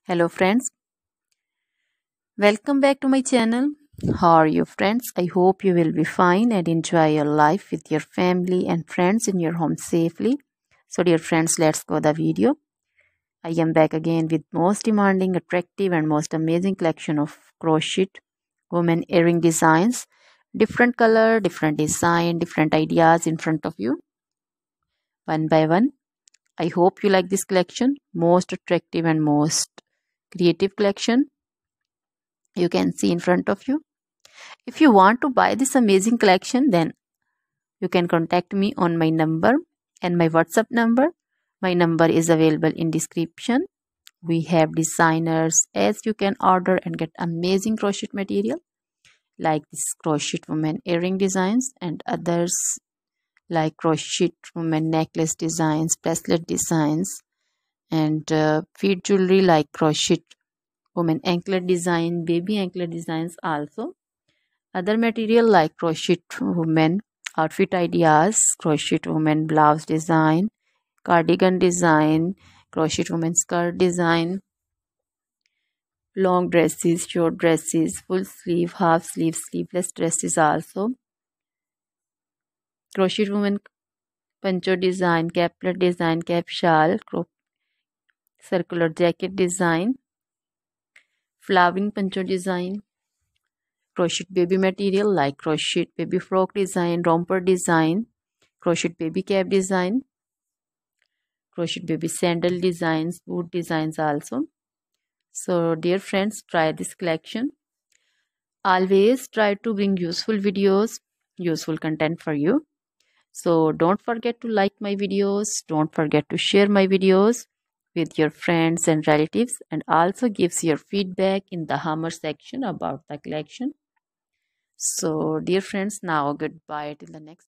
Hello friends, welcome back to my channel. How are you friends? I hope you will be fine and enjoy your life with your family and friends in your home safely. So dear friends, let's go the video. I am back again with most demanding, attractive and most amazing collection of crochet women earring designs. Different color, different design, different ideas in front of you. One by one. I hope you like this collection. Most attractive and most creative collection you can see in front of you. If you want to buy this amazing collection, then you can contact me on my number and my WhatsApp number. My number is available in description. We have designers as you can order and get amazing crochet material like this crochet woman earring designs and others like crochet woman necklace designs, bracelet designs and feet jewelry like crochet woman anklet design, baby anklet designs also. Other material like crochet women outfit ideas, crochet women blouse design, cardigan design, crochet women skirt design, long dresses, short dresses, full sleeve, half sleeve, sleeveless dresses also. Crochet women poncho design, caplet design, cap shawl, circular jacket design, flowering poncho design, crochet baby material like crochet baby frock design, romper design, crochet baby cap design, crochet baby sandal designs, boot designs also. So dear friends, try this collection. Always try to bring useful videos, useful content for you. So don't forget to like my videos, don't forget to share my videos with your friends and relatives, and also gives your feedback in the hammer section about the collection. So dear friends, now goodbye till the next